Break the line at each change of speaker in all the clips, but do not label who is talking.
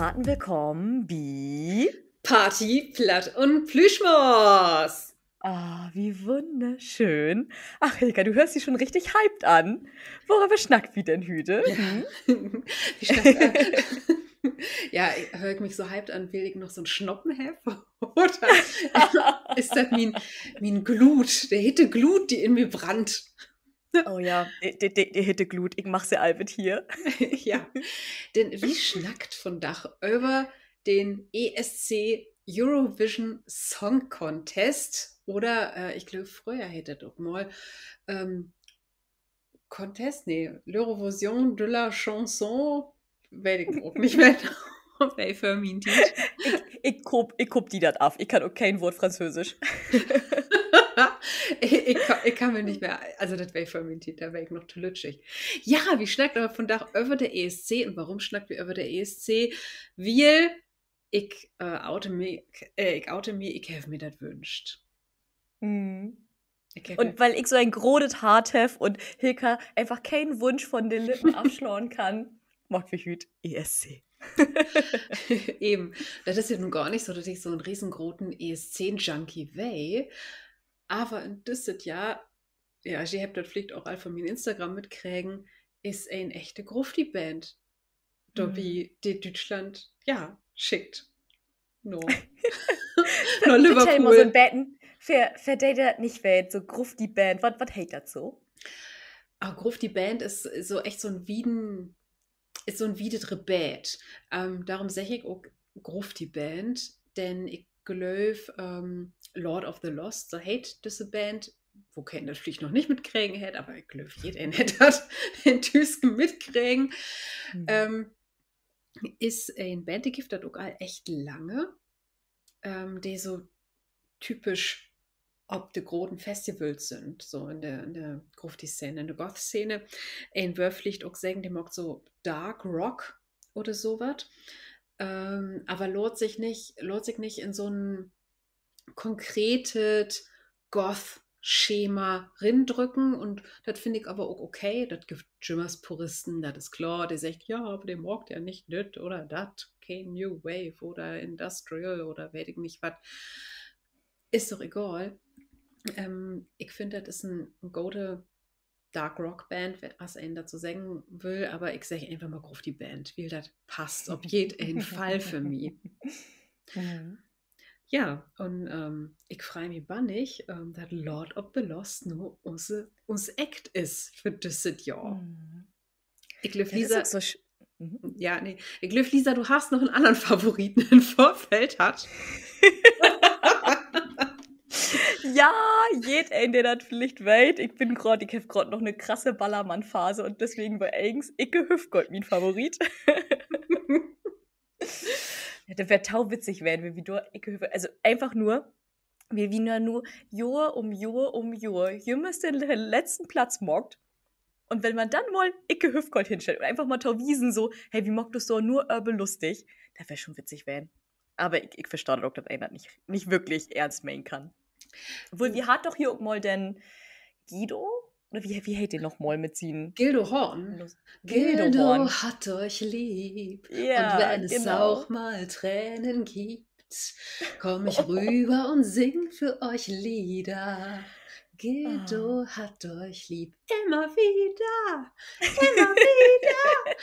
Harten willkommen, Bi.
Party, Platt und Plüschmos.
Ah, wie wunderschön. Ach, Hilka, du hörst dich schon richtig hyped an. Worüber schnackt wie denn Hüte?
Ja, wie schnappt er? Ja, höre ich mich so hyped an, will ich noch so ein Schnoppen have? Oder ist das mein Glut, der hitte Glut, die in mir brannt?
Oh ja, die Hitteglut, ich mach sie Albert hier.
Ja, denn wie schnackt von Dach über den ESC Eurovision Song Contest oder ich glaube, früher hätte das auch mal Contest, nee, l'Eurovision de la Chanson, weiß ich auch nicht mehr, wer für mein Tiet.
Ich guck die dat auf. Ich kann auch kein Wort Französisch.
Ich kann mir nicht mehr, also das wäre für mein Tiet, da wäre ich noch zu lütschig. Ja, wie schnackt aber von Dach über der ESC und warum schnackt wir über der ESC? Weil ich oute mich, ich habe mir das wünscht.
Mhm.
Ich hab
Und weil ich so ein grodes Hart have und Hilka einfach keinen Wunsch von den Lippen abschlauen kann, macht mich Hüt ESC.
Eben, das ist ja nun gar nicht so, dass ich so einen riesengroßen ESC-Junkie wäre. Aber in diesem Jahr, ja, ihr habt das vielleicht auch all von mir Instagram mitkriegen, ist eine echte Grufti-Band, die Deutschland, ja, schickt. No. No
Vertell mal so ein
Liverpool.
Betten, für die das nicht weiß, so gruff die Band, was hält das so?
Aber Grufti-Band ist so echt so ein Wieden, ist so ein wiedere Band. Darum sage ich auch Grufti-Band, denn ich glaube, Lord of the Lost, so heißt diese Band, wo keiner das vielleicht noch nicht mitkriegen hätte, aber ich glaube, jeder hätte das in Tüsken mitkriegen, ist ein Band, die gibt das auch all echt lange, die so typisch ob die großen Festivals sind, so in der Grufti-Szene, in der Goth-Szene. Ein Wörflicht auch sagen, die mag so Dark Rock oder sowas. Aber lohnt sich nicht in so ein konkretes Goth-Schema rindrücken und das finde ich aber auch okay. Das gibt Jimmers-Puristen, das ist klar, der sagt, ja, aber der mag ja nicht das oder das, kein New Wave oder Industrial oder weiß ich nicht was. Ist doch egal. Ich finde, das ist ein gute Dark Rock Band, was einen dazu sagen will, aber ich sage einfach mal auf die Band, weil das passt auf jeden Fall für mich.
Mhm.
Ja, und ich freue mich bannig, dass Lord of the Lost nur uns Act ist für dieses Jahr.
Mhm.
Ich glaube,
Das ist
Lisa,
auch so. Mhm.
ja, nee, ich glaube, Lisa, du hast noch einen anderen Favoriten im Vorfeld hat.
Ja, jeden, der das vielleicht weiß. Ich habe gerade noch eine krasse Ballermann-Phase und deswegen war eigens Icke Hüfgold mein Favorit. Ja, das wäre tauwitzig werden, wenn wir nur Icke Hüfgold, also einfach nur, wie nur Jahr um Jahr um Jahr jümmers den letzten Platz mockt. Und wenn man dann mal Icke Hüfgold hinstellt und einfach mal Tauwiesen so, hey, wie mockt du so nur lustig, das wäre schon witzig werden. Aber ich verstehe auch, dass einer nicht wirklich ernst meinen kann. Obwohl, wie hat doch hier auch mal denn Guido? Oder wie hält den noch mal mit seinen
Gildo Horn.
Gildo
Gildo
Horn?
hat euch lieb. Und
Ja,
wenn es auch
genau.
mal Tränen gibt, komm ich rüber und sing für euch Lieder.
Ah.
Gildo hat euch lieb. Immer wieder. Immer wieder.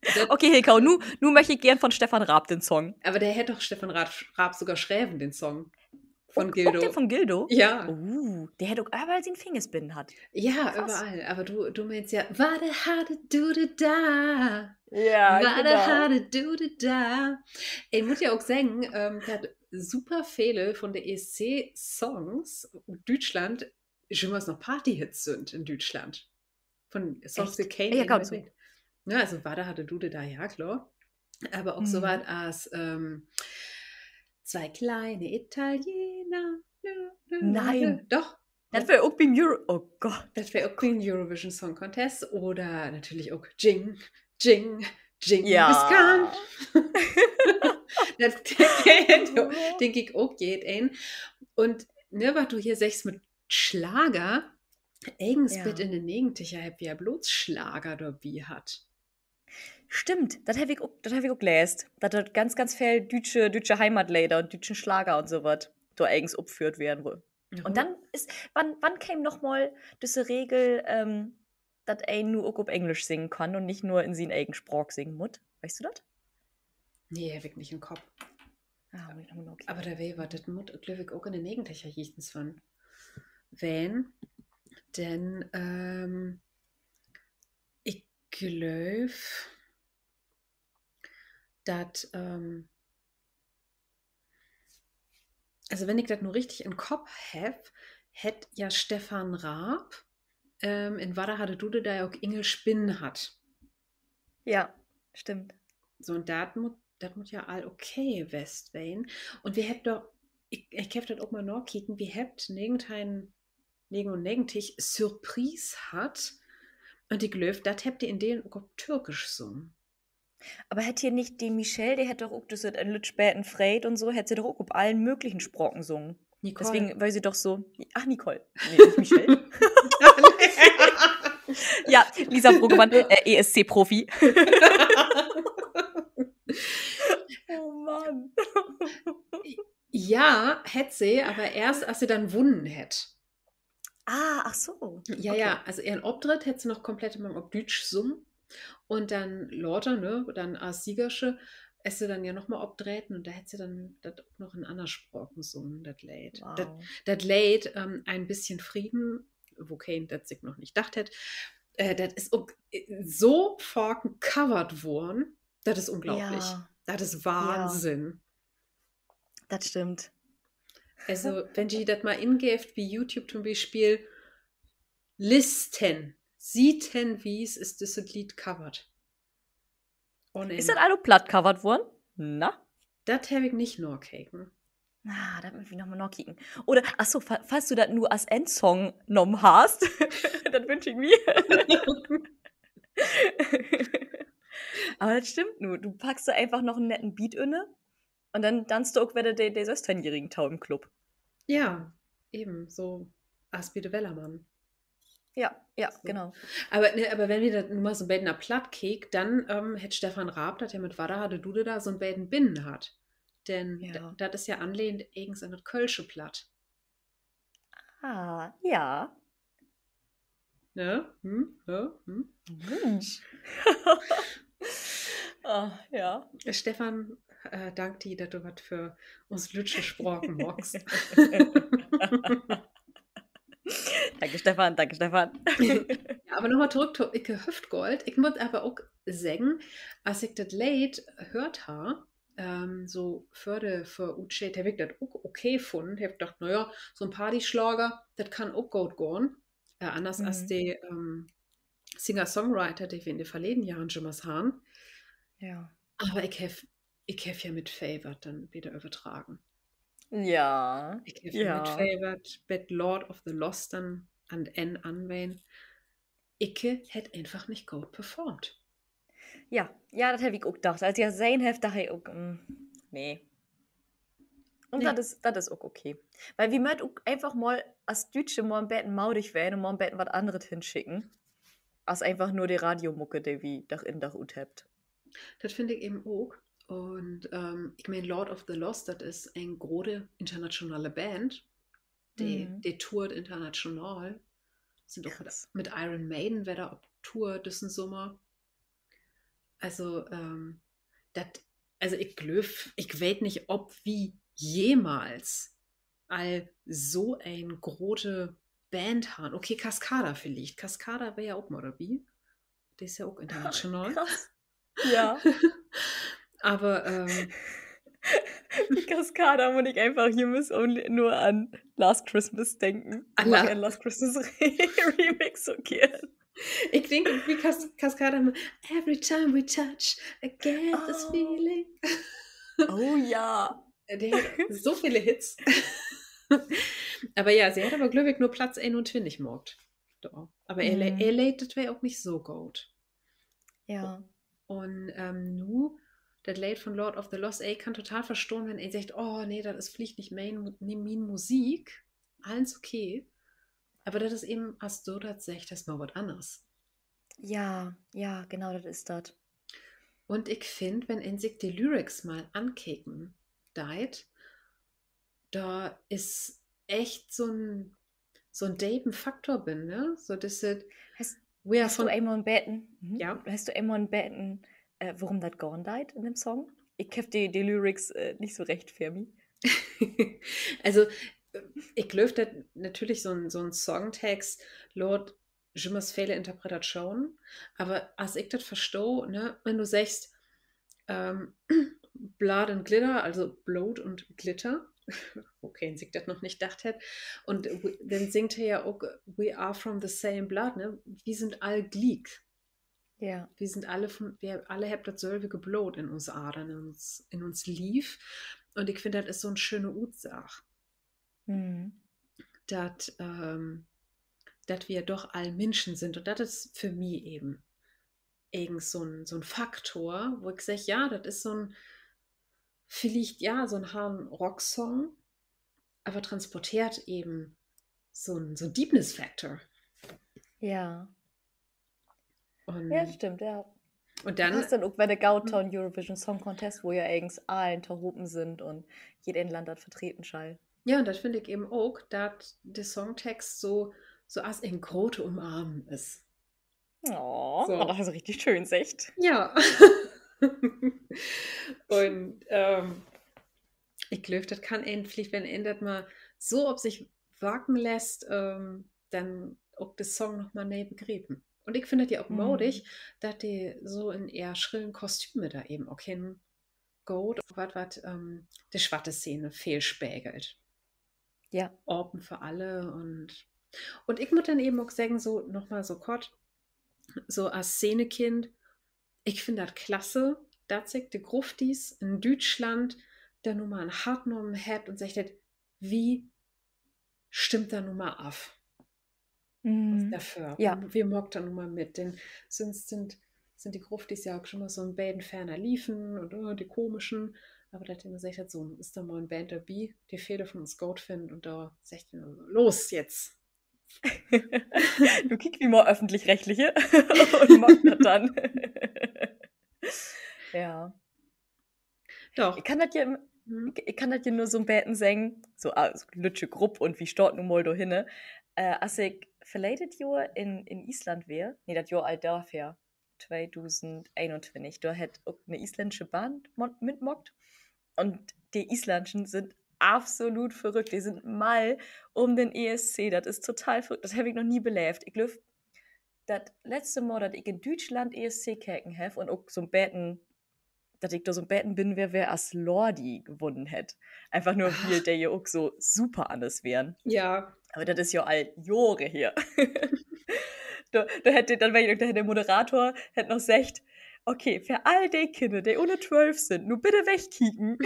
Das,
Okay, Hilkau, nu möchte ich gern von Stefan Raab den Song.
aber der hätte doch Stefan Raab sogar schreiben, den Song von
Auch den
Gildo.
von Gildo?
Ja.
Der hätte auch überall den Fingerspinnen hat.
Ja,
Krass.
überall. Aber du meinst ja, warte, hatte du da.
Ja,
Warte,
genau.
hatte du da. Ich muss ja auch sagen, dass super viele von der ESC-Songs Deutschland schon was noch Party-Hits sind in Deutschland. Von Songs, die
Echt?
kein
Ja,
in
kaum
der
so.
Welt. Ja, also warte, hatte du da, ja, klar. Aber auch so was
Mhm.
als zwei kleine Italiener.
Nein.
Doch,
Das
doch.
wäre auch beim Euro. Oh Gott.
Das wäre auch Queen Eurovision Song Contest oder natürlich auch Jing, Jing, Genghis Khan.
Ja.
Das denke ich auch geht ein. Und ne, was du hier sagst mit Schlager, eigens
Ja.
bitte in den 90er, wie er bloß Schlager dabei hat.
Stimmt, das hab ich auch gelesen. Das hat ganz, ganz viel deutsche Heimatlieder und deutschen Schlager und so was da eigens aufgeführt werden wohl. Und
Ja,
dann wann käme noch mal diese Regel, dass ein nur auch auf Englisch singen kann und nicht nur in seinen eigenen Sprach singen muss? Weißt du das?
nee, hab ich nicht im Kopf.
Ah, muss ich noch mal
Aber
kicken.
der Weh war, das muss, glaube ich, auch in den Negentlicher hießen von. Wenn, denn, ich glaube, dass, also wenn ich das nur richtig im Kopf habe, hätte ja Stefan Raab in Wadda hatte Dude da ja auch Ingel Spinnen hat.
Ja, stimmt.
So, und das muss ja all okay Westwein. Und wir habt doch, ich hab das auch mal nachkicken, wir habt negen und negentig Surprise hat. Und ich glaube, das habt ihr in denen auch auf Türkisch sungen.
Aber hätte hier nicht die Michelle, die hätte doch auch das in Lütschbäten Freit und so, hätte sie doch auch auf allen möglichen Sprachen gesungen.
Nicole.
Deswegen, weil sie doch so. Ach, Nicole. Nee, nicht Michelle. Ja, Lisa Bruggemann, ESC-Profi. Oh Mann.
Ja, hätte sie, aber erst, als sie dann wunnen hätte.
Ach so.
Ja,
Okay.
ja, also ihren Auftritt hätte sie noch komplett im Obdütsch summen. Und dann Lauter, ne, dann als Siegersche, es sie dann ja nochmal obdrehten und da hätte sie dann das auch noch in anderen Sprachen gesungen, das Lied.
Wow.
Das Lied, ein bisschen Frieden, wo Kane das sich noch nicht gedacht hätte, das ist auch so fucking covered worden, das ist unglaublich.
Ja,
Das ist
ja,
Wahnsinn.
das stimmt.
Also, wenn die das mal ingebt, wie YouTube zum Beispiel, Listen, sieten, wie es ist das Lied covered. Ohne
Ist das
Ende.
alles platt covered worden? Na?
Das habe ich nicht nur gekeken.
Da muss ich nochmal nachkicken. Oder, achso, falls du das nur als Endsong genommen hast, das wünsche ich mir. Aber das stimmt nur. Du packst da einfach noch einen netten Beat inne und dann tanzt du auch wieder der 16-jährigen Tau im Club.
Ja, eben, so Aspi de Wellermann.
Ja,
So.
genau.
Aber wenn wir das nur mal so ein bisschen platt kek, dann hätte Stefan Raab, das ja mit Wadda hatte Dude da so ein bisschen Binnen hat. Denn
Ja.
das ist ja anlehnt eigens an das Kölsche Platt.
Ja.
Ne? Ja,
Mensch. Ja.
Stefan, dank dir, dass du was für uns Lütsche Sprachen magst.
Danke, Stefan. Danke, Stefan.
Ja, aber nochmal zurück zu Icke Hüftgold. Ich muss aber auch sagen, als ich das Lied hört habe, so für Uche, der ich das auch okay gefunden. Ich habe gedacht, naja, so ein Partyschlager, das kann auch gut gehen. Anders als die Singer-Songwriter, die wir in den verleden Jahren schon mal haben.
Ja.
Aber ich hab ja mit Favored dann wieder übertragen.
Ja.
Ich habe ja mit Favored, Bad Lord of the Lost dann an N anwählen. Icke hätte einfach nicht gut performt.
Ja, das habe ich auch gedacht. Als ich das gesehen habe, dachte ich auch, nee. Und
Nee.
das ist auch okay. Weil wir möchten auch einfach mal als Deutsche mal ein bisschen maudig werden und mal ein bisschen was anderes hinschicken. Als einfach nur die Radiomucke, die wir Dach in Dach ut habt.
Das finde ich eben auch. Und ich meine, Lord of the Lost, das ist eine große internationale Band. Die tourt international. Sind auch
Krass.
mit Iron Maiden, wer da auf Tour diesen Sommer. Also, ich glaube, ich weiß nicht, ob wie jemals all so ein große Band haben. Okay, Cascada vielleicht. Cascada wäre ja auch mal dabei. Die ist ja auch international.
Krass. Ja.
Aber
Die Cascada muss ich einfach hier nur an Last Christmas denken.
An
Mach ich an Last Christmas Remix so gern.
ich denke, wie Cascada immer, every time we touch, I get this feeling.
Oh ja.
Der hat so viele Hits. Aber ja, sie hat aber glücklich nur Platz 21 gemacht. Da. Aber LA, das wäre auch nicht so gut.
Ja.
Und nu, das Lied von Lord of the Lost, ich kann total verstehen, wenn er sagt, oh nee, das ist vielleicht nicht mein Musik. Alles okay. Aber das ist eben, als du das sagst, das ist mal was anderes.
Ja, genau, das ist das.
Und ich finde, wenn in sich die Lyrics mal ankicken, deit, da ist echt so ein Deben-Faktor bin, ne? So, das ist,
Hast,
we are
hast du
von,
einmal einen Beten,
ja.
hast du einmal einen Beten, worum das gone died in dem Song? Ich hab die Lyrics nicht so recht für mich.
Also, ich glaube, das natürlich so ein Songtext, Lord, je me viele Interpretationen, aber als ich das verstehe, ne, wenn du sagst, ähm, Blood and Glitter, also Blut und Glitter, okay, ich das noch nicht gedacht hätte, und dann singt er ja auch, we are from the same blood, ne, wir sind all Glied.
Ja.
Wir alle haben dasselbe Blut in uns Adern, in uns lief. Und ich finde, das ist so eine schöne Ursach,
Mhm.
dass wir doch all Menschen sind. Und das ist für mich eben irgend so ein Faktor, wo ich sage, ja, das ist vielleicht ja, so ein harten Rocksong, aber transportiert eben so ein Deepness-Factor.
Ja. Ja,
Und,
stimmt, ja.
und
Da
dann,
passt dann auch bei der Gautown Eurovision Song Contest, wo ja eigens allen Terhopen sind und jeder Land hat vertreten schall.
ja, und das finde ich eben auch, dass der Songtext so als ein große Umarmen ist.
Oh, das
So,
ist richtig schön, echt.
ja. Und ich glaube, das kann endlich, wenn er das mal so auf sich wirken lässt, dann auch das Song nochmal näher begreifen. Und ich finde das ja auch
Mhm.
modig, dass die so in eher schrillen Kostüme da eben auch hin geht, was die schwarze Szene fehlspiegelt.
Ja.
Open für alle und ich muss dann eben auch sagen, so nochmal so kurz, so als Szenekind, ich finde das klasse, dass sich die Gruftis in Deutschland da nun mal einen Hart genommen hat und sagt, wie stimmt da nun mal auf? Was
Mhm.
dafür?
Ja.
Wir mag da nun mal mit, denn sonst sind die Gruftis ja auch schon mal so ein Bäden ferner liefen und die komischen, aber da hat immer gesagt, so ist da mal ein Band dabei, die Fehler von uns gut findet und da sagt er, los jetzt.
Du kickst wie mal öffentlich-rechtliche und mag das dann. Ja. Ich
Doch.
kann das ja,
Hm?
ich kann das ja nur so ein Beten singen, so lütsche Grupp und wie stort nun mal da hinne. Als ich verledet Jahr in Island wäre, nee, das Jahr alt dafür, 2021, da hat auch eine isländische Band mitmockt und die Isländischen sind absolut verrückt. Die sind mal um den ESC, das ist total verrückt. Das habe ich noch nie belebt. Ich glaube, das letzte Mal, dass ich in Deutschland ESC kicken habe und auch so ein Beten, dass ich da so ein Beten bin, wer als Lordi gewonnen hätte. Einfach nur, weil
Ach,
der ja auch so super anders wären.
ja.
Aber das ist ja all Jahre hier. Da hätte dann wäre der Moderator hätte noch gesagt, okay, für all die Kinder, die unter 12 sind, nur bitte wegkicken.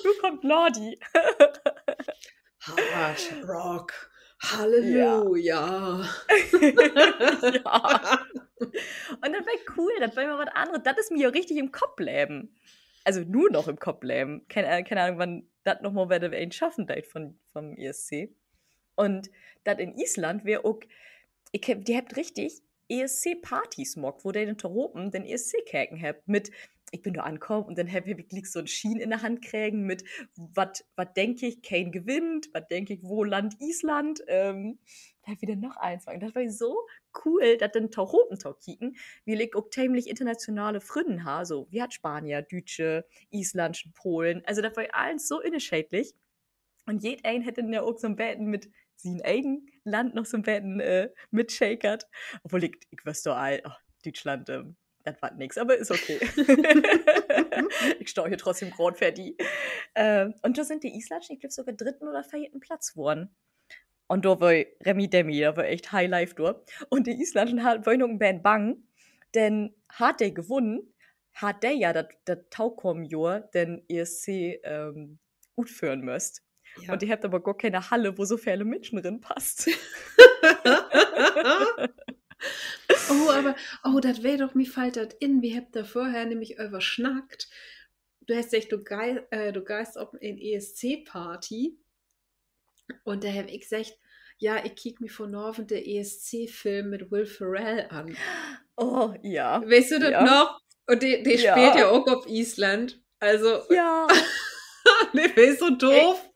Nur kommt Lordi.
Hard Rock.
Ja.
Halleluja.
Ja. Und das war cool, das war immer was anderes. Das ist mir ja richtig im Kopf bleiben. Also nur noch im Kopf bleiben. Keine Ahnung, wann das nochmal werde wir schaffen, das vom ESC. Und das in Island wäre auch, die habt richtig ESC-Partys mockt, wo die den Toropen den ESC-Käken habt. Mit, ich bin da angekommen und dann hab ich so ein Schien in der Hand kriegen mit, was denke ich, Kane gewinnt, was denke ich, wo Land Island. Da hab ich wieder noch eins. Und das war so cool, dass den Toropen kicken, wie ich auch ziemlich internationale Fründen habe. So, wie hat Spanier, Deutsche, Islandschen, Polen. Also das war alles so unterschiedlich. Und jeder hätte dann ja auch so ein Betten mit sein eigen Land noch so ein Betten mitshakert. Obwohl ich wüsste all, oh, Deutschland, das war nix, aber ist okay. Ich stehe hier trotzdem gerade fertig. Und da sind die Islandschen, ich glaube, sogar dritten oder vierten Platz geworden. Und da war Remi Demi, da war echt Highlife dort. Und die Islandschen wollen noch ein Band bang, denn hat der gewonnen, hat der ja das Taukom-Jahr den ESC gut führen müsst. Und
Ja.
die habt aber gar keine Halle, wo so viele Menschen drin passt.
Das wäre doch, mir fällt das in, wir habt da vorher nämlich überschnackt. Du hast gesagt, du geist auf eine ESC-Party und da habe ich gesagt, ja, ich kick mir von Norwegen den ESC-Film mit Will Ferrell an.
Oh, ja.
Weißt du das
Ja.
noch? Und die spielt
Ja.
ja auch auf Island. Also,
Ja.
der ist so
Ich,
doof.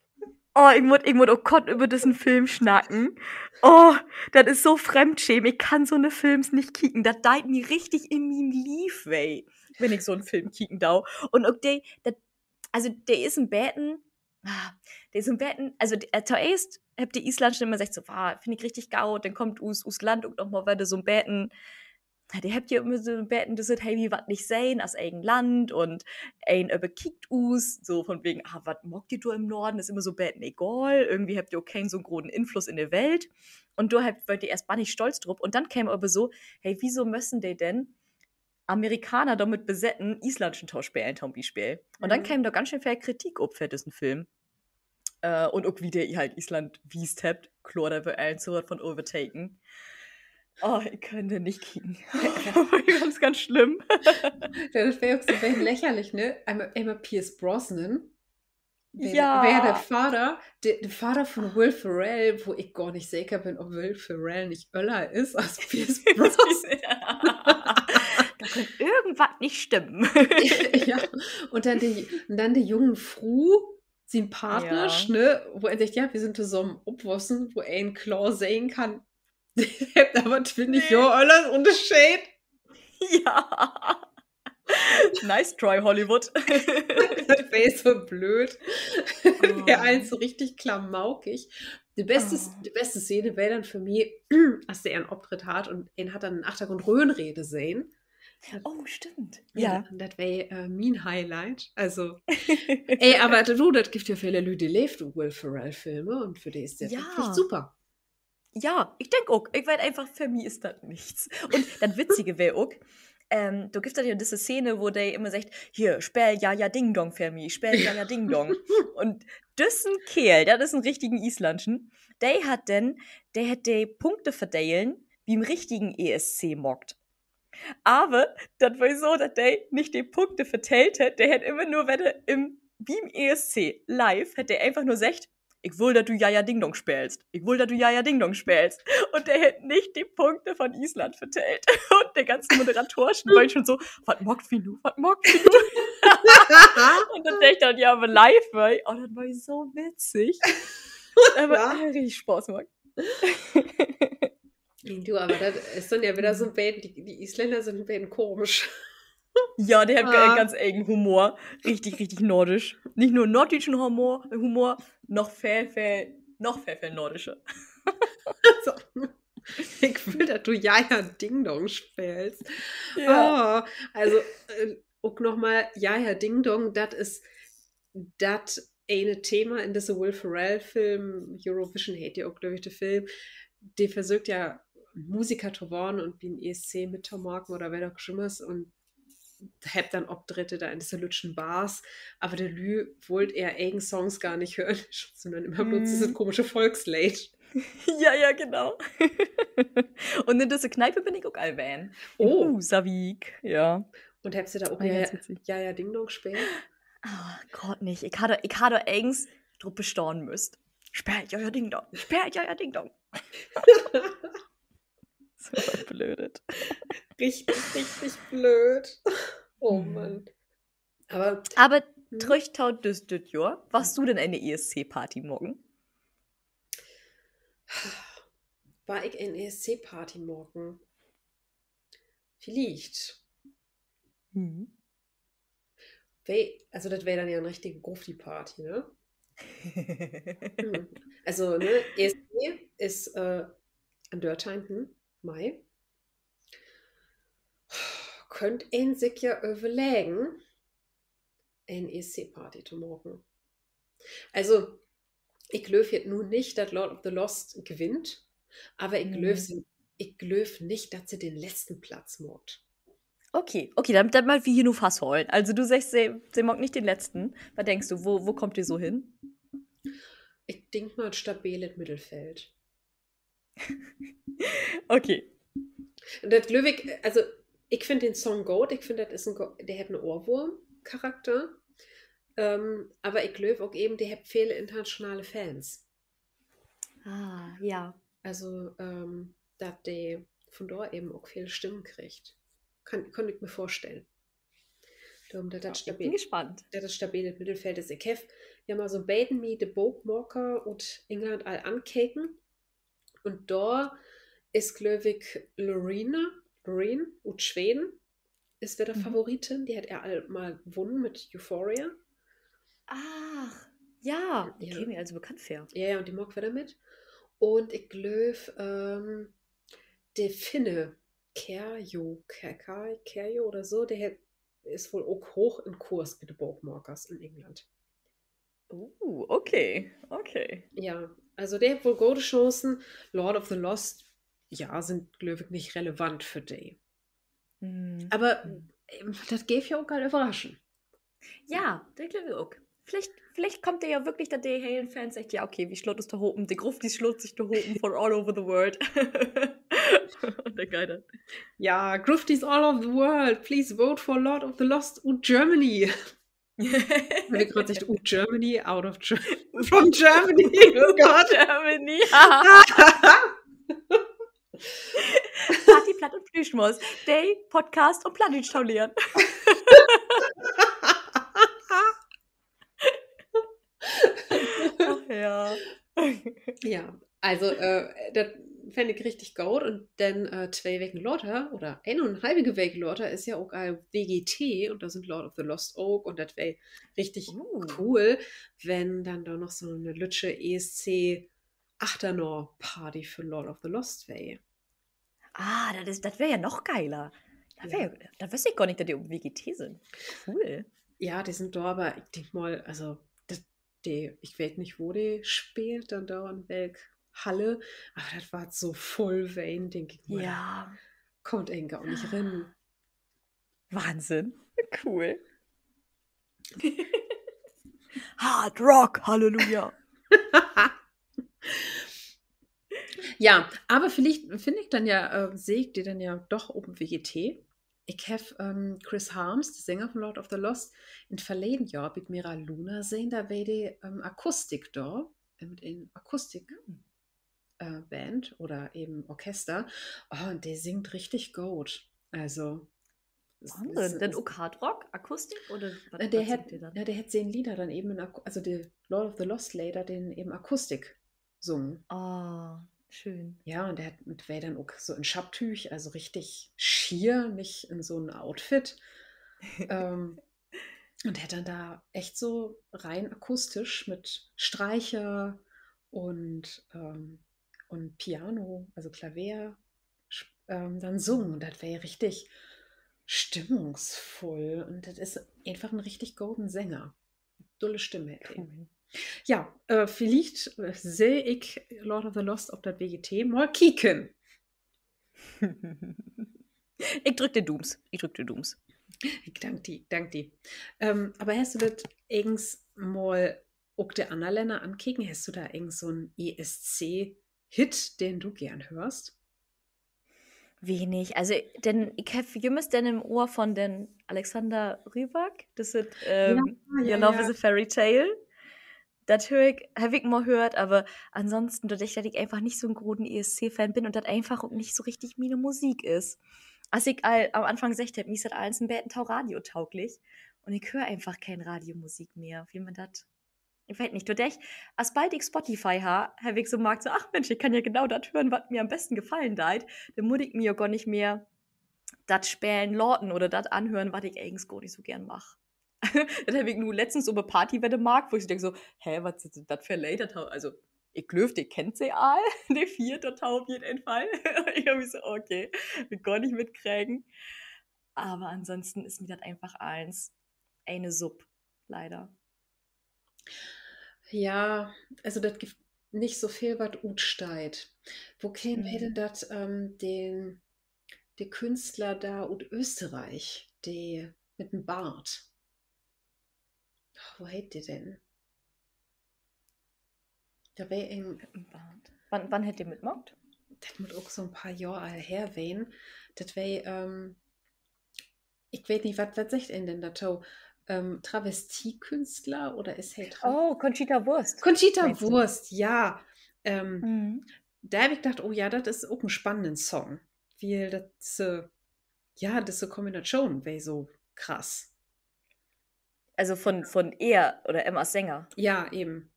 ich muss auch Gott über diesen Film schnacken. Oh, das ist so Fremdschämen. Ich kann so eine Films nicht kicken. Das deit mir richtig in mein Lief weh, wenn ich so einen Film kicken dau. Und auch also der ist ein Betten, der ist ein Betten, also zuerst habt die Islandschen immer gesagt so, finde ich richtig gau, dann kommt us Land und noch mal weiter so ein Betten. Die habt ja immer so Betten, das ist hey, wie wat nicht sein aus eigen Land und ein überkickt us, so von wegen, wat mockt ihr du im Norden, ist immer so Betten egal, irgendwie habt ihr auch keinen so großen Einfluss in der Welt und du wollt ihr erst mal nicht stolz drauf und dann käme aber so, hey, wieso müssen die denn Amerikaner damit besetzen, isländischen Tauschspiel zum Beispiel. Und dann käme da ganz schön viel Kritik ob für diesen Film. Und auch wie der halt Island wiest habt, klar, da wird allen so was von overtaken. Oh, ich könnte nicht kicken. Ganz, ganz schlimm.
Das wäre auch so ein bisschen lächerlich, ne? Einmal Pierce Brosnan. Wär
Ja.
der Vater, der Vater von Will Ferrell, wo ich gar nicht sicher bin, ob Will Ferrell nicht Öller ist als Pierce Brosnan.
Da könnte irgendwas nicht stimmen.
Ja, und dann die jungen Fru, sympathisch,
Ja.
ne? Wo er sagt, ja, wir sind zusammen obwossen, wo er einen Claw sehen kann. Aber finde ich,
Nee.
ja, alles Unterschied.
Ja. Nice try, Hollywood.
Das wäre so blöd. Wäre eins so richtig klamaukig. Die beste Szene wäre dann für mich, als der einen Auftritt hat und ihn hat dann einen Achtergrund Röhnrede sehen.
Oh, stimmt.
Ja,
Ja.
das wäre mein Highlight. Also, ey, aber du, das gibt ja viele Leute, die leben Will Ferrell-Filme und für die ist der
Ja.
wirklich super.
Ja, ich denke auch. Ich weiß einfach, für mich ist das nichts. Und das Witzige wäre auch, du gibst ja diese Szene, wo der immer sagt, hier, spiel ja Ding Dong für mich, spiel ja Ding Dong. Und das ist ein Kerl, das ist ein richtigen Islandschen, der hat die Punkte verdeilen, wie im richtigen ESC mockt. Aber das war so, dass der nicht die Punkte verteilt hat, der hat immer nur, wenn er wie im ESC live, hat der einfach nur gesagt, ich will, dass du Jaja Ding Dong spielst. Ich will, dass du Jaja Ding Dong spielst. Und der hat nicht die Punkte von Island verteilt. Und der ganze Moderatorschen war schon so, was mockt wie du, was mockt wie du. Und dann dachte ich dann, ja, aber live, weil, oh, das war so witzig. Aber
Ja.
richtig Spaß gemacht.
Du, aber das ist dann ja wieder so ein Band, die Isländer sind ein bisschen komisch.
Ja, der hat ganz eigenen Humor. Richtig, richtig nordisch. Nicht nur norddeutschen Humor, noch viel nordischer.
So. Ich will, dass du Jaja Ding Dong spielst.
Ja.
Oh, also, auch nochmal, Jaja Ding Dong, das ist das eine Thema in diesem Will Ferrell-Film, Eurovision hätte ja auch, glaube ich, der Film, der versucht ja, Musiker zu werden und wie ein ESC mitzumachen oder wer da schon ist und hab dann Auftritte da in diese lütschen Bars, aber der Lü wollte eher eigen Songs gar nicht hören, sondern immer bloß dieses komische Volkslied.
Ja, genau. Und in dieser Kneipe bin ich auch allwein.
Oh.
Husavik, ja.
Und hast du da auch
Ganz witzig.
ja Ding Dong gespielt?
Ah, Gott nicht. Ich hatte eigens drauf bestaunen müsst. Sperrt ja Ding Dong. Sperrt ja Ding Dong. So blödet.
Richtig, richtig blöd. Oh Mann. Aber
tröchtaut das Jahr. Warst du denn eine ESC-Party morgen?
War ich eine ESC-Party morgen? Vielleicht. Also das wäre dann ja eine richtige Grufti-Party, ne? Also, ne, ESC ist an Dörrteinten, Mai. Könnt ein sich ja überlegen, eine ESC-Party zu machen. Also, ich glaube jetzt nun nicht, dass Lord of the Lost gewinnt, aber ich glaube nicht, dass sie den letzten Platz macht.
Okay, dann mal wie hier nur Fass holen. Also du sagst, sie mag nicht den letzten. Was denkst du, wo kommt ihr so hin?
Ich denke mal stabiles Mittelfeld.
Okay.
Und das glaube ich, also ich finde den Song gut, ich finde, der hat einen Ohrwurm-Charakter. Aber ich glaube auch eben, der hat viele internationale Fans.
Ah, ja.
Also, dass der von dort eben auch viele Stimmen kriegt. Kann ich mir vorstellen. Darum, der
Ja,
das
ich bin
stabil,
gespannt.
der das stabile Mittelfeld ist. Ich habe ja mal so Baden me de Bookmarker und England all ankeken. Und da ist, glaube ich, Loreen und Schweden ist wieder
Mhm.
Favoritin. Die hat er all mal gewonnen mit Euphoria.
Ach, ja, die
Ja,
käme mir also bekannt vor.
ja, und die mag wieder mit. Und ich glaube, der Finne, Kerjo oder so, ist wohl auch hoch im Kurs mit den Bookmarkers in England.
Okay, okay.
Ja, also der hat wohl gute Chancen. Lord of the Lost, ja, sind, glaube ich, nicht relevant für die.
Hm.
Aber
Hm.
das gäbe ja auch mal überraschen.
Ja, das glaube ich auch. Vielleicht kommt der ja wirklich, dass der Halen-Fan sagt, ja, okay, wie schlot ist da oben? Die Gruft, die schlot sich da oben von all over the world. Und der Geil.
Ja, Grufties all over the world. Please vote for Lord of the Lost und Germany. Wenn wir gerade sagt, Germany, out of from Germany. Oh Gott.
Germany. Party, Platt und Plüschmaus. Day, Podcast und Plattdeutsch taulieren. Ach ja.
Ja, also das fände ich richtig gut. Und dann 2 Wochen lauter oder 1,5 Wochen lauter ist ja auch ein WGT und da sind Lord of the Lost Oak und das wäre richtig cool, wenn dann da noch so eine Lütsche ESC Achternor Party für Lord of the Lost wäre.
Ah, das wäre ja noch geiler. Da wüsste ich gar nicht, dass die um WGT sind. Cool.
Ja, die sind da, aber ich denke mal, also ich weiß nicht, wo die spielt, dann da in welch Halle, aber das war so voll Wayne, denke ich mal.
Ja.
Kommt irgendwie auch nicht rein.
Wahnsinn. Cool. Hard Rock, Halleluja.
Ja, aber vielleicht finde ich dann ja, sehe ich die dann ja doch oben WGT. Ich habe Chris Harms, der Sänger von Lord of the Lost, in verleden Jahr mit Mira Luna sehen, da wäre die Akustik da, mit einer Akustikband oder eben Orchester. Oh, und der singt richtig gut. Also,
Wahnsinn. Denn auch Hard Rock, Akustik oder was
der
singt
hat,
ihr dann?
ja, der hat 10 Lieder dann eben, also der Lord of the Lost Lieder, den eben Akustik sungen.
Oh, schön.
Ja, und der hat mit dann auch so in Schabtüch, also richtig schier, nicht in so ein Outfit. Und der hat dann da echt so rein akustisch mit Streicher und Piano, also Klavier, dann sungen. Und das wäre ja richtig stimmungsvoll. Und das ist einfach ein richtig golden Sänger. Dolle Stimme hat er.
Cool.
Ja, vielleicht sehe ich Lord of the Lost auf das WGT mal kicken.
Ich drück dir Dooms. Ich
Dank dir. Aber hast du das irgends mal auch der anderen Länder ankicken? Hast du da irgend so einen ESC-Hit, den du gern hörst?
Wenig. Also, denn ich habe jemals denn im Ohr von den Alexander Rybak. Das ist Your Love is a Fairy Tale. Das habe ich mal gehört, aber ansonsten, dadurch, dass ich einfach nicht so ein großen ESC-Fan bin und das einfach auch nicht so richtig meine Musik ist. Als ich am Anfang gesagt habe, mir ist das alles ein Bettentau Radio tauglich und ich höre einfach keine Radiomusik mehr. Wie man das. Ich weiß nicht, dadurch, als bald ich Spotify habe ich so gemerkt, so, ach Mensch, ich kann ja genau das hören, was mir am besten gefallen deit. Dann muss ich mir ja gar nicht mehr das spielen, lauten oder das anhören, was ich eigentlich gar nicht so gern mache. Das habe ich nur letztens so eine Partywette mag, wo ich denke so, hä, was ist das für Later? Also, ich glaube, die kennt sie all, die 4 total auf jeden Fall. Ich habe mich so, okay, wir gar nicht mitkriegen. Aber ansonsten ist mir das einfach eine Sub, leider.
Ja, also das gibt nicht so viel, was utsteit. Wo kennen wir denn das, der Künstler da und Österreich, der mit dem Bart? Wo hält der denn? Da wäre ein,
Wann hättet ihr mitgemacht?
das muss auch so ein paar Jahre her wehen. Das wäre, ich weiß nicht, was sagt denn dazu? Travestiekünstler oder ist er
Oh, Conchita Wurst.
Conchita Wurst, ja.
Mhm.
Da habe ich gedacht, oh ja, das ist auch ein spannender Song. Weil das, ja, das so Kombination wäre so krass.
Also von er oder Emma Sänger.
Ja, eben.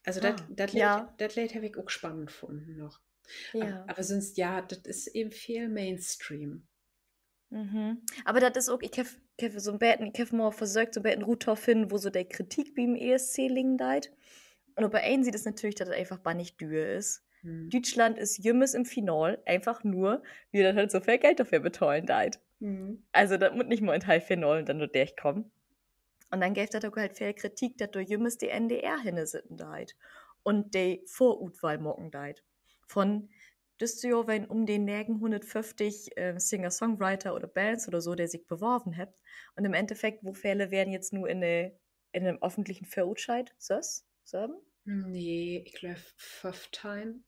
Also
Ah, ja,
das Lied habe ich auch spannend gefunden noch.
ja.
Aber sonst, ja, das ist eben viel Mainstream.
Mhm. Aber das ist auch, ich habe mal versucht, so ein bisschen Route zu finden, wo so der Kritik beim ESC liegen deit. Und bei einem sieht es natürlich, dass das einfach bannig dür ist.
Hm.
Deutschland ist jümmes im Final, einfach nur, wie das halt so viel Geld dafür beteuern deit.
Hm.
Also, das muss nicht mal in Halbfinale und dann nur durchkommen. Und dann gäbe das auch halt viel Kritik, dass du jümmes die NDR hinne sitten deit. Und die Vorutwahl mocken deit. Von das Jahr, wenn um den nägen 150 Singer-Songwriter oder Bands oder so, der sich beworben hat. Und im Endeffekt, wo Fälle werden jetzt nur in einem öffentlichen Verurscheid, sagen?
Nee, ich glaube, 15.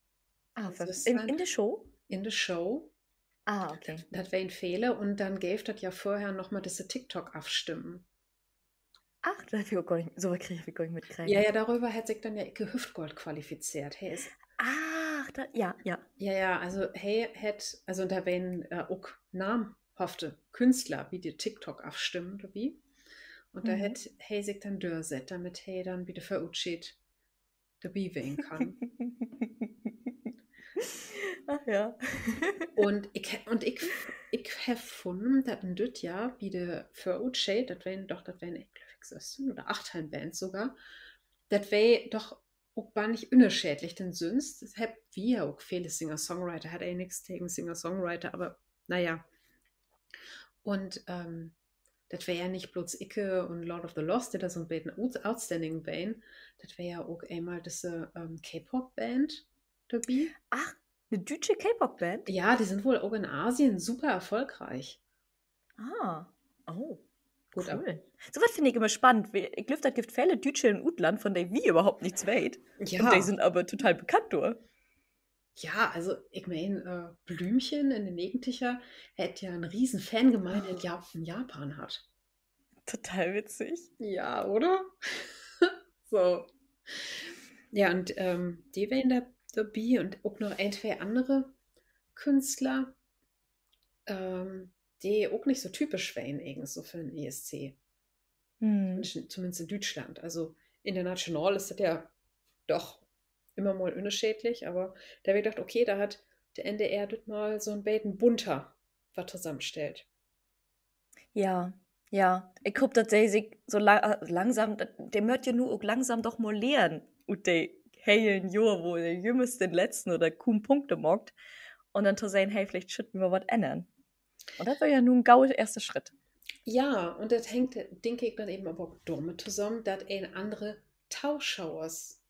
Ah,
Das ist
in der Show?
in der Show.
Ah, okay.
Das wäre ein Fehler und dann gäbe das ja vorher nochmal diese TikTok abstimmen.
Ach, das hab ich auch gar nicht, so was kriege ich gar nicht mitkriegen.
Ja, ja, darüber hätte sich dann ja Icke Hüftgold qualifiziert. Hey,
Ach, ja, ja.
ja, also hey, also da wären auch namhafte Künstler wie die TikTok abstimmen, oder wie? Und da hätte hey sich dann dörset, damit hey dann wieder verutschet dabei wählen kann.
Ach ja.
Ich habe gefunden, dass ein Düt ja wieder verutschet, das wären, ich glaube, 16 oder 18 Bands sogar, das wäre doch auch gar nicht unerschädlich, denn sonst das hab wir auch viele Singer-Songwriter, hat nichts gegen Singer-Songwriter, aber naja. Und das wäre ja nicht bloß Icke und Lord of the Lost, die da so ein bisschen outstanding Band, das wäre ja auch einmal diese K-Pop-Band dabei.
Ach, eine deutsche K-Pop-Band?
Ja, die sind wohl auch in Asien super erfolgreich.
Ah, oh,
Gut,
cool. So was finde ich immer spannend. Ich glaube, das gibt viele Deutsche in Utland, von denen wir überhaupt nichts weit. Und die
ja,
sind aber total bekannt durch.
ja, also ich meine, Blümchen in den Negenticher hätte ja einen riesen Fangemeinde in Japan hat.
Total witzig.
Ja, oder? So. Ja, und die wären da dabei und auch noch ein, zwei andere Künstler, die auch nicht so typisch wären, irgendwie so für den ESC.
Hm.
Zumindest in Deutschland. Also international ist das ja doch immer mal unterschiedlich, aber da habe ich gedacht, okay, da hat der NDR dort mal so ein Baden bunter was zusammenstellt.
Ja, ja. Ich hoffe, dass sie sich so langsam, der möchte ja nur auch langsam doch mal lernen. Und die heilen Jahr, wo der Jüngste den letzten oder kaum Punkte mockt. Und dann zu sagen, hey, vielleicht schütten wir was ändern. Und das war ja nun ein gauer erster Schritt.
Ja, und das hängt, denke ich, dann eben aber auch damit zusammen, dass ein andere Tauschauers,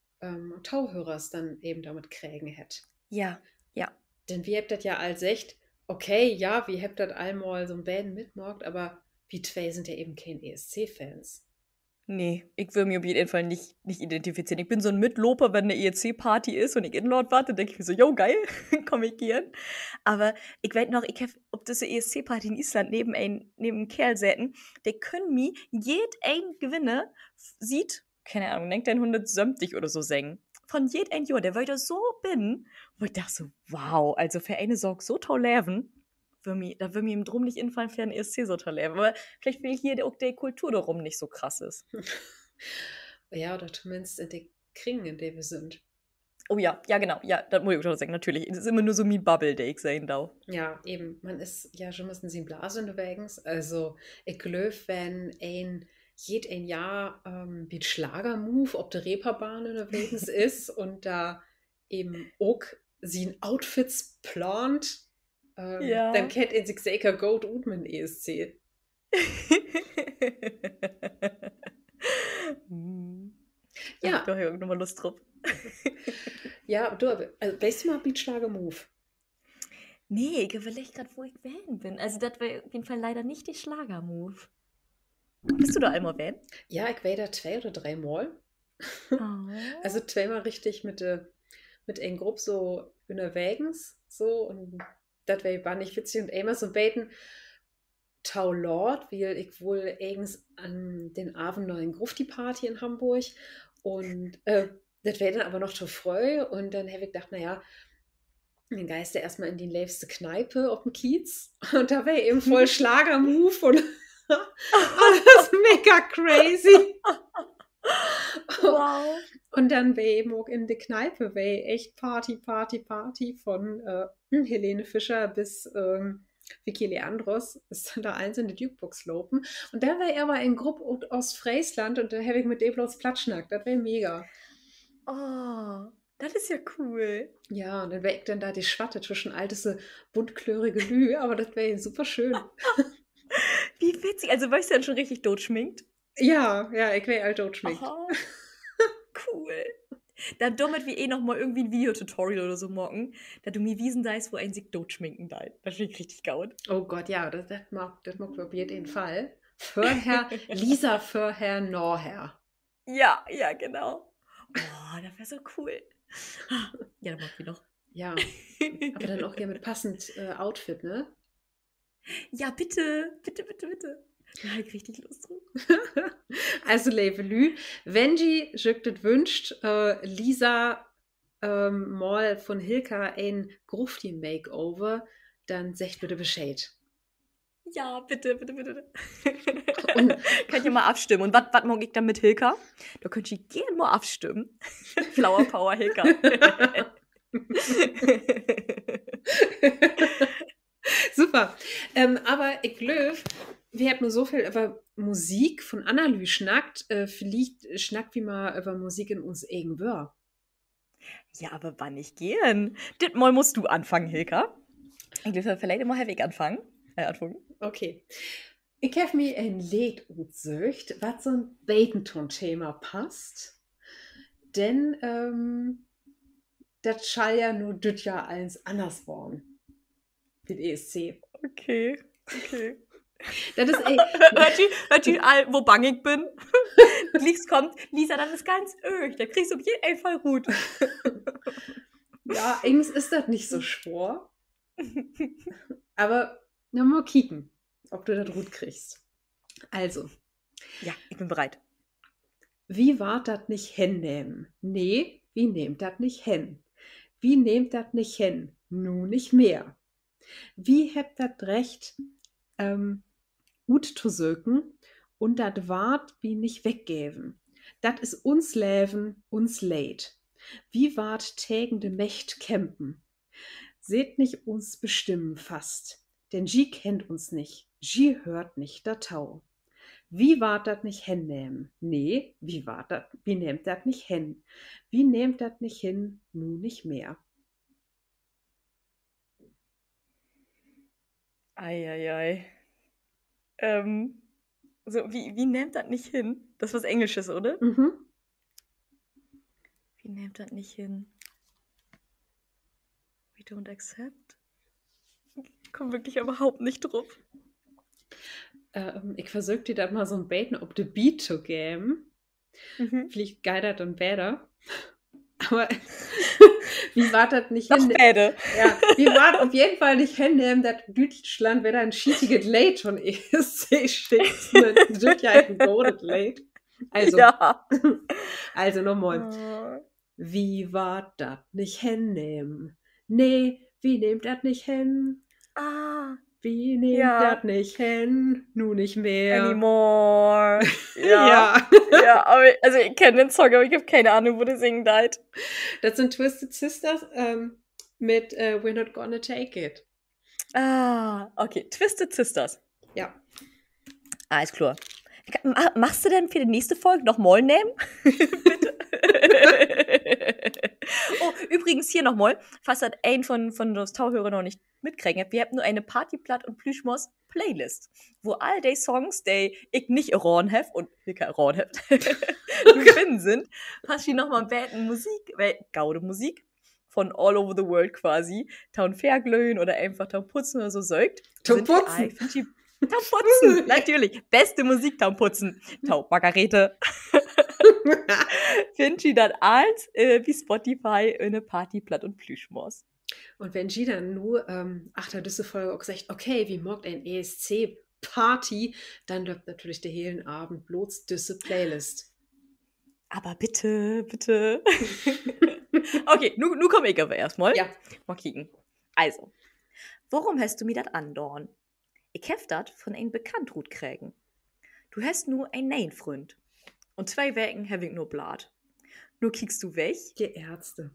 Tauhörers dann eben damit kriegen hätte.
Ja, ja.
Denn wir habt das ja als echt, okay, ja, wir habt das einmal so ein Band mitmorgt, aber wir zwei sind ja eben kein ESC-Fans.
Nee, ich will mich auf jeden Fall nicht identifizieren. Ich bin so ein Mitloper, wenn eine ESC-Party ist und ich Inlord warte, denke ich mir so, yo, geil, komm ich gern. Aber ich weiß noch, ich habe, ob das eine ESC-Party in Island neben einem Kerl säten, der können mir ein Gewinner sieht, keine Ahnung, denkt ein 170 oder so singen. Von ein Jahr, der wollte so bin, wo ich dachte so, wow, also für eine Sorg so toll leben. Da würde mir im Drum nicht infallen, für ein ESC so toll leben. Aber vielleicht will hier auch die Kultur darum nicht so krass ist.
Ja, oder zumindest in den Kringen, in denen wir sind.
Oh ja, ja, genau. Ja, das muss ich auch sagen, natürlich. Es ist immer nur so mein Bubble, der ich sehen darf.
Ja, eben. Man ist ja schon ein bisschen in Blase unterwegs. Also, ich glaube, wenn ein Jahr wie Schlagermove auf der Reeperbahn unterwegs ist und da eben auch sie Outfits plant, dann
Ja.
kennt er sich sicher gut ut mit dem ESC.
Hm.
Ja,
Da habe ich auch nochmal Lust drauf.
ja, du, also, weißt du mal, wie Schlagermove?
Nee, ich überlege gerade, wo ich wählen bin. Also, das war auf jeden Fall leider nicht die Schlager-Move. Bist du da einmal wählen?
Ja, ich war da 2 oder 3 Mal.
Oh.
Also zweimal richtig mit einer Gruppe so unterwegs, so, und das war nicht witzig. Und einmal so beten, Tau Lord, weil ich wohl eigens an den Abend noch in Grufti-Party in Hamburg und das wäre dann aber noch zu früh und dann habe ich gedacht, naja, den Geist erstmal in die liebste Kneipe auf dem Kiez und da wäre eben voll Schlagermove und Das ist mega crazy.
Wow.
Und dann war eben auch in der Kneipe, war echt Party von Helene Fischer bis Vicky Leandros ist dann da eins in die Jukebox lopen. Und da war er aber in Gruppe aus Friesland und da habe ich mit dem bloß Platschnack. Das wäre mega.
Oh, das ist ja cool.
Ja, und dann wäre ich dann da die Schwatte zwischen altese, buntklörige Lü, aber das wäre super schön.
Wie witzig. Also warst du dann schon richtig totschminkt?
Ja, ich wäre alt totschminkt.
Aha. Cool. Dann damit wir noch mal irgendwie ein Videotutorial oder so morgen, da du mir wiesen deißt, wo ein sich totschminken deit. Das finde ich richtig gaut.
Oh Gott, ja, das mag wir auf jeden Fall. Vorher, Lisa vorher, Norher.
Ja, genau. Oh, das wäre so cool. Ja, dann mag ich noch.
Ja, aber dann auch gerne mit passend Outfit, ne?
Ja, bitte. Da habe ich richtig Lust drauf.
Also, Levelü, wenn die das wünscht, Lisa mal von Hilka ein Grufti-Makeover, dann sagt bitte Bescheid.
Ja, bitte. Und könnt ihr mal abstimmen. Und was mag ich dann mit Hilka? Da könnt ihr gerne mal abstimmen. Flower Power Hilka.
Super. Aber ich glaube, wir haben nur so viel über Musik von Annalü schnackt. Vielleicht schnackt wie mal über Musik in uns irgendwer.
Ja, aber wann nicht gehen? Das Mal musst du anfangen, Hilka. Ich glaube, vielleicht immer Herweg anfangen.
Okay. Ich habe mir ein Lied ausgesucht, was so ein Batenton-Thema passt. Denn das schall ja nur das Jahr eins anders worden. Mit ESC.
Okay.
Das ist
hört ihr wo bang ich bin? Lies kommt, Lisa, das ist ganz öch. Da kriegst du auf jeden Fall gut.
Ja, eigentlich ist das nicht so schwer. Aber na mal kicken, ob du das gut kriegst. Also.
Ja, ich bin bereit.
Wie wart das nicht hinnehmen? Nee, wie nehmt das nicht hin? Wie nehmt das nicht hin? Nu nicht mehr. Wie hebt dat recht, gut zu söken und dat wart wie nicht weggeben. Dat is uns Leben, uns Leid. Wie wart tägende Mächt kämpfen. Seht nicht uns bestimmen fast, denn sie kennt uns nicht, sie hört nicht der Tau. Wie wart dat nicht hinnehmen? Nee, wie nehmt dat nicht hin? Wie nehmt dat nicht hin? Nu nicht mehr.
Eieiei. So, wie nehmt das nicht hin? Das ist was Englisches, oder?
Mhm.
Wie nehmt das nicht hin? We don't accept? Ich komme wirklich überhaupt nicht drauf.
Ich versuche dir da mal so ein Baiten auf the Beat zu geben. Vielleicht geiler und besser. Aber wie war das nicht
hinnehmen?
Ja, wie war auf jeden Fall nicht hinnehmen, dass Deutschland wieder ein schietiges Late von ESC schickt. Das ist ja ein golden Late. Also,
ja.
Also nochmal.
Oh.
Wie war das nicht hinnehmen? Nee, wie nehmt das nicht hin? Wie nehmt das nicht hin? Nun nicht mehr.
Anymore. Ja. Ja, aber also ich kenne den Song, aber ich habe keine Ahnung, wo der singen deit.
Das sind Twisted Sisters mit We're Not Gonna Take It.
Okay. Twisted Sisters.
Ja.
Alles klar. Machst du denn für die nächste Folge noch Moll nehmen? Bitte. Oh, übrigens hier nochmal, falls das ein von den Tauhörern noch nicht mitkriegen habt, wir haben nur eine Partyplatt und Plüschmos Playlist, wo all die Songs, die ich nicht erraten habe und ich erraten habe, finden sind, hast du nochmal gaude Musik von all over the world quasi, Town Fairglöhn oder einfach Town Putzen oder so säugt.
Town Putzen!
Town Putzen, natürlich. Beste Musik, Town Putzen. Town Margarete. Findet ihr dann als wie Spotify eine Partyplatt und Plüschmos.
Und wenn sie dann nur diese Folge auch gesagt, okay, wie morgt ein ESC-Party, dann läuft natürlich der hellen Abend bloß diese Playlist.
Aber bitte. Okay, nu komm ich aber erstmal.
Ja.
Mal kicken. Also, warum hast du mir das andorn? Ich hef dat von ein Bekanntrut kriegen. Du hast nur einen neuen Freund. Und 2 Wochen habe ich nur Blatt. Nur kiekst du weg
Die Ärzte.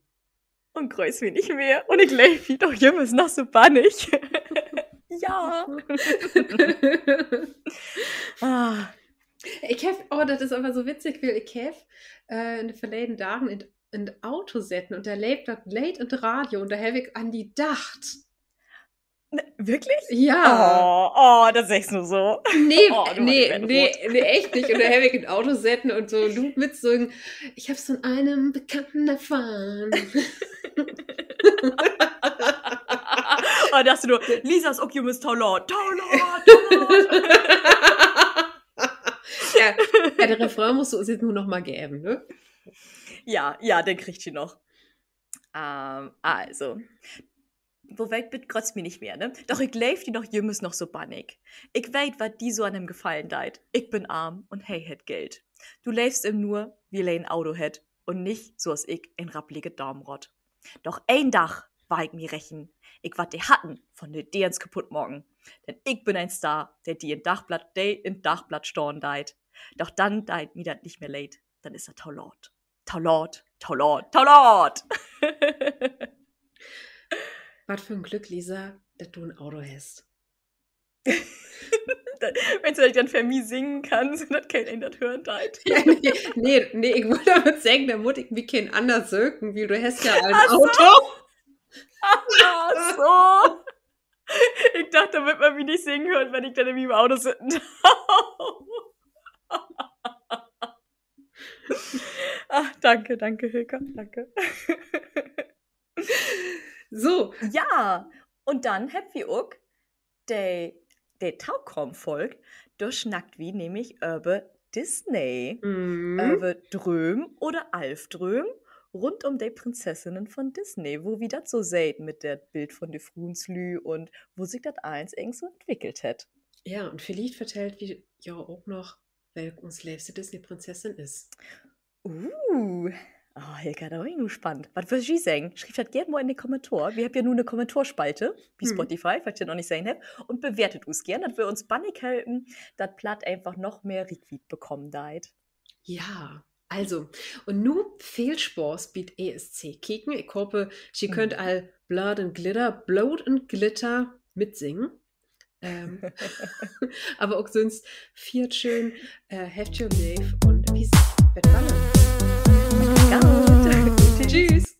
und kreuz mich nicht mehr. Und ich lebe wie doch jemals noch so bannig. Ja. Ah,
Ich habe, oh, das ist aber so witzig, weil ich habe in den verleden Tagen in Auto setzen und da lebt das late in Radio und da habe ich an die gedacht.
wirklich?
Ja.
Oh, das sagst du so.
Nee,
Oh, du
nee,
hast
nee,
rot.
nee, echt nicht. Und da habe ich ein Auto setzen und so Loop mitsingen. Ich habe es von einem Bekannten erfahren.
Oh, da hast du nur, Lisas Okium ist Talent.
Ja, der Refrain musst du uns jetzt nur noch mal geben, ne?
Ja, den kriegt sie noch. Also. Wo weit bit grotzt mir nicht mehr, ne? Doch ich leif die noch jümmes noch so bannig. Ich weet, wat die so an dem Gefallen deit. Ich bin arm und hey hätt Geld. Du leifst ihm nur, wie er ein Auto hätt und nicht, so als ich, ein rapplige Darmrott. Doch ein Dach war ich mir rechen. Ich wat die hatten von de Derns kaputt morgen. Denn ich bin ein Star, der die in Dachblatt storn deit. Doch dann deit mir dat nicht mehr leid. Dann ist er Talent. Talent.
Was für ein Glück, Lisa, dass du ein Auto hast.
Wenn du dann für mich singen kannst, dann kann ich das hören deit.
Ja, nee, ich wollte damit sagen, da muss ich mich kein anders söken, wie du hast ja ein
Ach so.
Auto.
Ach so. Ich dachte, damit man mich nicht singen hört, wenn ich dann im Auto sitze. Ach, danke, Hilka, danke.
So.
Ja, und dann habt wir auch der Taukom-Volk durchschnackt wie nämlich über Disney. Über Dröm oder Alfdröm rund um die Prinzessinnen von Disney, wo wir das so seht mit der Bild von de Fruenslü und wo sich das eins eng so entwickelt hat.
Ja, und vielleicht vertellt wie ja auch noch, wer uns liebste Disney-Prinzessin ist.
Oh, Hilka, da bin ich nur spannend. Was würdest du sagen? Schreibt das gerne mal in die Kommentare. Wir haben ja nur eine Kommentarspalte, wie Spotify, falls ihr noch nicht sehen habt. Und bewertet uns gerne, dass wir uns bannig helfen, dass Platt einfach noch mehr Requit bekommen deit.
Ja, also, und nur viel Spaß bietet ESC kicken. Ich hoffe, sie könnt all Blood and Glitter mitsingen. Aber auch sonst viel schön, habt ihr lieb und bis bald.
Ciao.
Tschüss.